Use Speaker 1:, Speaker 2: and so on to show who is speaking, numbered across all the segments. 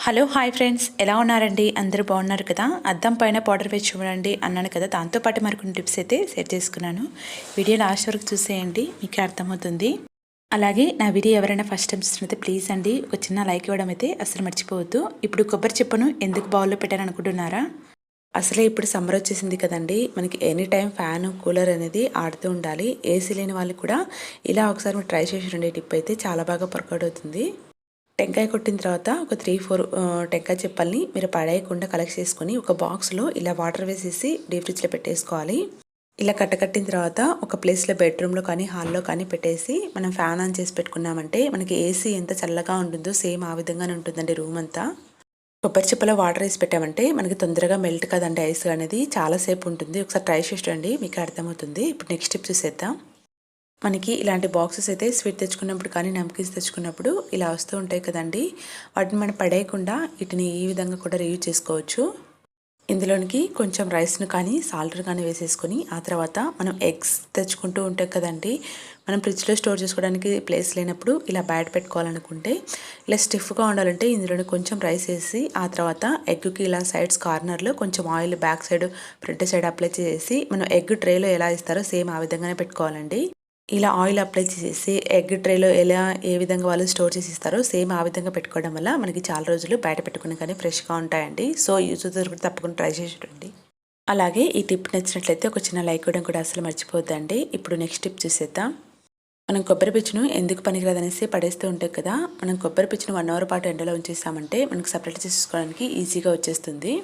Speaker 1: Hello hi friends, ఎలా ఉన్నారండి? అందరూ బాగున్నారు కదా? అద్దం పైన పౌడర్ వేసి చూడండి అన్నాను కదా, దాంతోపాటు మరికొన్ని టిప్స్ అయితే షేర్ చేసుకున్నాను. వీడియో లాస్ట్ వరకు చూసేయండి, మీకు అర్థమవుతుంది. అలాగే నా వీడియో ఎవరైనా ఫస్ట్ టైం చూసినైతే ప్లీజ్ అండి ఒక చిన్న లైక్ ఇవ్వడం అయితే అసలు మర్చిపోవద్దు. ఇప్పుడు కొబ్బరి చిప్పను ఎందుకు బౌల్లో పెట్టారనుకుంటున్నారా? అసలే ఇప్పుడు సమ్మర్ వచ్చేసింది కదండి, మనకి ఎనీ టైం ఫ్యాన్ కూలర్ అనేది ఆడుతూ ఉండాలి. ఏసీ లేని వాళ్ళు కూడా ఇలా ఒకసారి మీరు ట్రై చేసి రండి. టిప్ అయితే చాలా బాగా వర్కౌట్ అవుతుంది. టెంకాయ కొట్టిన తర్వాత ఒక 3-4 టెంకాయ చెప్పల్ని మీరు పడేయకుండా కలెక్ట్ చేసుకొని ఒక బాక్స్లో ఇలా వాటర్ వేసేసి డీప్ ఫ్రిడ్జ్లో పెట్టేసుకోవాలి. ఇలా కట్టకట్టిన తర్వాత ఒక ప్లేస్లో బెడ్రూమ్లో కానీ హాల్లో కానీ పెట్టేసి మనం ఫ్యాన్ ఆన్ చేసి పెట్టుకున్నామంటే మనకి ఏసీ ఎంత చల్లగా ఉంటుందో సేమ్ ఆ విధంగానే ఉంటుందండి రూమ్ అంతా. కొబ్బరి చిప్పలో వాటర్ వేసి పెట్టామంటే మనకి తొందరగా మెల్ట్ కదండి, ఐస్ అనేది చాలాసేపు ఉంటుంది. ఒకసారి ట్రై చేసి రండి, మీకు అర్థమవుతుంది. ఇప్పుడు నెక్స్ట్ టిప్ చూసేద్దాం. మనకి ఇలాంటి బాక్సెస్ అయితే స్వీట్ తెచ్చుకున్నప్పుడు కానీ నమ్కిన్స్ తెచ్చుకున్నప్పుడు ఇలా వస్తూ ఉంటాయి కదండి, వాటిని మనం పడేయకుండా వీటిని ఈ విధంగా కూడా రీయూజ్ చేసుకోవచ్చు. ఇందులోనికి కొంచెం రైస్ను కానీ సాల్ట్ను కానీ వేసేసుకొని ఆ తర్వాత మనం ఎగ్స్ తెచ్చుకుంటూ ఉంటాం కదండి, మనం ఫ్రిడ్జ్లో స్టోర్ చేసుకోవడానికి ప్లేస్ లేనప్పుడు ఇలా బయట పెట్టుకోవాలనుకుంటే ఇలా స్టిఫ్గా ఉండాలంటే ఇందులోని కొంచెం రైస్ వేసి ఆ తర్వాత ఎగ్కి ఇలా సైడ్స్ కార్నర్లో కొంచెం oil back side front side apply చేసి మనం ఎగ్ ట్రేలో ఎలా ఇస్తారో సేమ్ ఆ విధంగానే పెట్టుకోవాలండి. ఇలా ఆయిల్ అప్లై చేసి ఎగ్ ట్రేలో ఏ విధంగా వాళ్ళు స్టోర్ చేసి ఇస్తారో సేమ్ ఆ విధంగా పెట్టుకోవడం వల్ల మనకి చాలా రోజులు బయట పెట్టుకుని కానీ ఫ్రెష్గా ఉంటాయండి. సో యూజ్ కూడా తప్పకుండా ట్రై చేసి చూడండి. అలాగే ఈ టిప్ నచ్చినట్లయితే ఒక చిన్న లైక్ ఇవ్వడం కూడా అసలు మర్చిపోద్దండి. ఇప్పుడు నెక్స్ట్ టిప్ చూసేద్దాం. మనం కొబ్బరి పిచ్చును ఎందుకు పనికిరాదనేసి పడేస్తూ ఉంటాయి కదా, మనం కొబ్బరి పిచ్చును 1 అవర్ పాటు ఎండలో ఉంచేసామంటే మనకు సపరేట్ చేసుకోవడానికి ఈజీగా వచ్చేస్తుంది.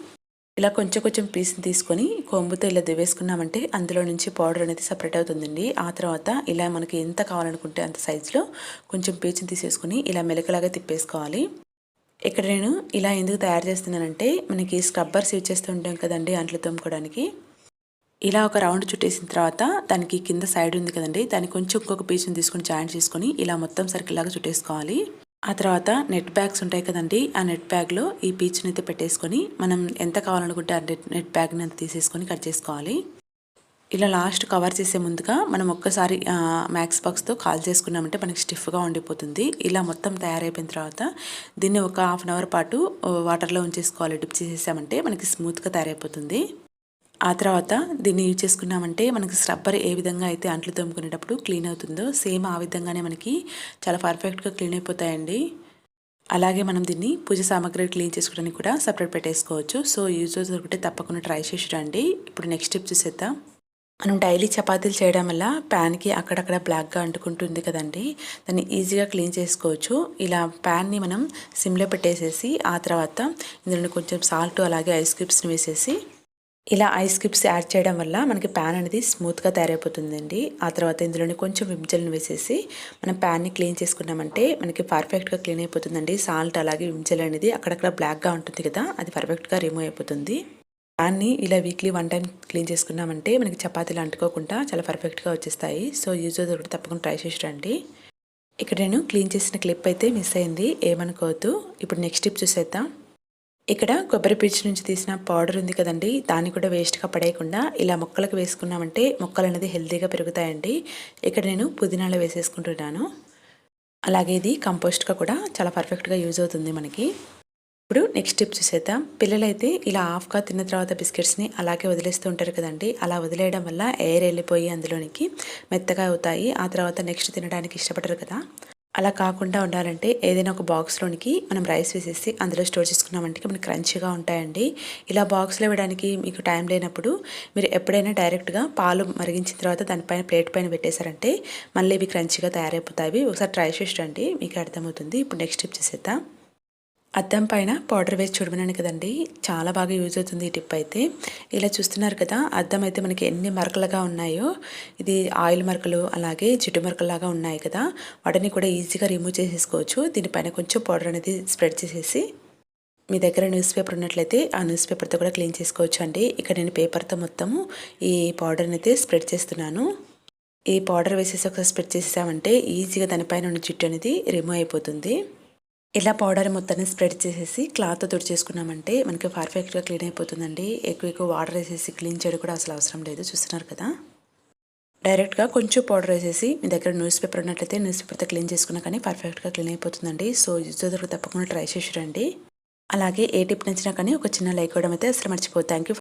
Speaker 1: ఇలా కొంచెం కొంచెం పీస్ని తీసుకొని కొంబుతో ఇలా దివేసుకున్నామంటే అందులో నుంచి పౌడర్ అనేది సపరేట్ అవుతుందండి. ఆ తర్వాత ఇలా మనకి ఎంత కావాలనుకుంటే అంత సైజులో కొంచెం పీచుని తీసేసుకొని ఇలా మెలకలాగా తిప్పేసుకోవాలి. ఇక్కడ నేను ఇలా ఎందుకు తయారు చేస్తున్నానంటే మనకి స్క్రబ్బర్స్ యూజ్ చేస్తూ ఉంటాం కదండి అంట్లు తోముకోవడానికి. ఇలా ఒక రౌండ్ చుట్టేసిన తర్వాత దానికి కింద సైడ్ ఉంది కదండి, దానికి కొంచెం ఇంకొక పీచుని తీసుకొని జాయింట్ చేసుకొని ఇలా మొత్తం సర్కిల్ లాగా చుట్టేసుకోవాలి. ఆ తర్వాత నెట్ బ్యాగ్స్ ఉంటాయి కదండి, ఆ నెట్ బ్యాగ్లో ఈ పీచ్ని అయితే పెట్టేసుకొని మనం ఎంత కావాలనుకుంటే ఆ నెట్ బ్యాగ్ని అంత తీసేసుకొని కట్ చేసుకోవాలి. ఇలా లాస్ట్ కవర్ చేసే ముందుగా మనం ఒక్కసారి మ్యాక్స్ బాక్స్తో కాల్ చేసుకున్నామంటే మనకి స్టిఫ్గా ఉండిపోతుంది. ఇలా మొత్తం తయారైపోయిన తర్వాత దీన్ని ఒక 1/2 అవర్ పాటు వాటర్లో ఉంచేసుకోవాలి. డిప్ చేసేసామంటే మనకి స్మూత్గా తయారైపోతుంది. ఆ తర్వాత దీన్ని యూజ్ చేసుకున్నామంటే మనకి స్క్రబ్బర్ ఏ విధంగా అయితే అంట్లు తోముకునేటప్పుడు క్లీన్ అవుతుందో సేమ్ ఆ విధంగానే మనకి చాలా పర్ఫెక్ట్గా క్లీన్ అయిపోతాయండి. అలాగే మనం దీన్ని పూజ సామాగ్రి క్లీన్ చేసుకోవడానికి కూడా సపరేట్ పెట్టేసుకోవచ్చు. సో యూజ్ దొరికితే తప్పకుండా ట్రై చేసి రండి. ఇప్పుడు నెక్స్ట్ టిప్ చూసేద్దాం. మనం డైలీ చపాతీలు చేయడం వల్ల ప్యాన్కి అక్కడక్కడ బ్లాక్గా అంటుకుంటుంది కదండి, దాన్ని ఈజీగా క్లీన్ చేసుకోవచ్చు. ఇలా ప్యాన్ని మనం సిమ్లో పెట్టేసేసి ఆ తర్వాత ఇందులో కొంచెం సాల్ట్ అలాగే ఐస్ క్యూబ్స్ని వేసేసి ఇలా ఐస్ క్యూబ్స్ యాడ్ చేయడం వల్ల మనకి ప్యాన్ అనేది స్మూత్గా తయారైపోతుందండి. ఆ తర్వాత ఇందులోనే కొంచెం విమ్ జెల్ని వేసేసి మనం ప్యాన్ని క్లీన్ చేసుకున్నామంటే మనకి పర్ఫెక్ట్గా క్లీన్ అయిపోతుందండి. సాల్ట్ అలాగే విమ్ జెల్ అనేది అక్కడక్కడ బ్లాక్గా ఉంటుంది కదా, అది పర్ఫెక్ట్గా రిమూవ్ అయిపోతుంది. ప్యాన్ని ఇలా వీక్లీ 1 టైం క్లీన్ చేసుకున్నామంటే మనకి చపాతీలు అంటుకోకుండా చాలా పర్ఫెక్ట్గా వచ్చేస్తాయి. సో యూజ్ దొరికి తప్పకుండా ట్రై చేసి రండి. ఇక్కడ నేను క్లీన్ చేసిన క్లిప్ అయితే మిస్ అయింది, ఏమనుకోవద్దు. ఇప్పుడు నెక్స్ట్ టిప్ చూసేద్దాం. ఇక్కడ కొబ్బరి పీచు నుంచి తీసిన పౌడర్ ఉంది కదండి, దాన్ని కూడా వేస్ట్గా పడేయకుండా ఇలా మొక్కలకు వేసుకున్నామంటే మొక్కలు అనేది హెల్తీగా పెరుగుతాయండి. ఇక్కడ నేను పుదీనాలో వేసేసుకుంటున్నాను. అలాగే ఇది కంపోస్ట్గా కూడా చాలా పర్ఫెక్ట్గా యూజ్ అవుతుంది మనకి. ఇప్పుడు నెక్స్ట్ టిప్ చూసేద్దాం. పిల్లలైతే ఇలా హాఫ్గా తిన్న తర్వాత బిస్కెట్స్ని అలాగే వదిలేస్తూ ఉంటారు కదండి, అలా వదిలేయడం వల్ల ఎయిర్ వెళ్ళిపోయి అందులోనికి మెత్తగా అవుతాయి. ఆ తర్వాత నెక్స్ట్ తినడానికి ఇష్టపడరు కదా, అలా కాకుండా ఉండాలంటే ఏదైనా ఒక బాక్స్లోనికి మనం రైస్ వేసేసి అందులో స్టోర్ చేసుకున్నామంటే మనకి క్రంచీగా ఉంటాయండి. ఇలా బాక్స్లో వేయడానికి మీకు టైం లేనప్పుడు మీరు ఎప్పుడైనా డైరెక్ట్గా పాలు మరిగించిన తర్వాత దానిపైన ప్లేట్ పైన పెట్టేశారంటే మళ్ళీ ఇవి క్రంచీగా తయారైపోతాయి. ఒకసారి ట్రై చేసి రండి, మీకు అర్థమవుతుంది. ఇప్పుడు నెక్స్ట్ టిప్ చేసేద్దాం. అద్దం పైన పౌడర్ వేసి చూడమన్నాను కదండి, చాలా బాగా యూజ్ అవుతుంది ఈ టిప్ అయితే. ఇలా చూస్తున్నారు కదా, అద్దం అయితే మనకి ఎన్ని మరకలుగా ఉన్నాయో, ఇది ఆయిల్ మరకలు అలాగే జిడ్డు మరకలాగా ఉన్నాయి కదా, వాటిని కూడా ఈజీగా రిమూవ్ చేసేసుకోవచ్చు. దీనిపైన కొంచెం పౌడర్ అనేది స్ప్రెడ్ చేసేసి మీ దగ్గర న్యూస్ పేపర్ ఉన్నట్లయితే ఆ న్యూస్ పేపర్తో కూడా క్లీన్ చేసుకోవచ్చు అండి. ఇక్కడ నేను పేపర్తో మొత్తము ఈ పౌడర్ని అయితే స్ప్రెడ్ చేస్తున్నాను. ఈ పౌడర్ వేసేసి ఒకసారి స్ప్రెడ్ చేసేసామంటే ఈజీగా దానిపైన ఉన్న జిడ్డు అనేది రిమూవ్ అయిపోతుంది. ఇలా పౌడర్ మొత్తాన్ని స్ప్రెడ్ చేసేసి క్లాత్తో తుడిచేసుకున్నామంటే మనకి పర్ఫెక్ట్గా క్లీన్ అయిపోతుందండి. ఎక్కువ వాటర్ వేసేసి క్లీన్ చేయడం కూడా అసలు అవసరం లేదు. చూస్తున్నారు కదా, డైరెక్ట్గా కొంచెం పౌడర్ వేసేసి మీ దగ్గర న్యూస్ పేపర్ ఉన్నట్లయితే న్యూస్ పేపర్తో క్లీన్ చేసుకున్నా కానీ పర్ఫెక్ట్గా క్లీన్ అయిపోతుందండి. సో యూజ్ తప్పకుండా ట్రై చేసి రండి. అలాగే ఏ టిప్ నచ్చినా కానీ ఒక చిన్న లైక్ ఇవ్వడం అయితే అసలు మర్చిపోదు. Thank you.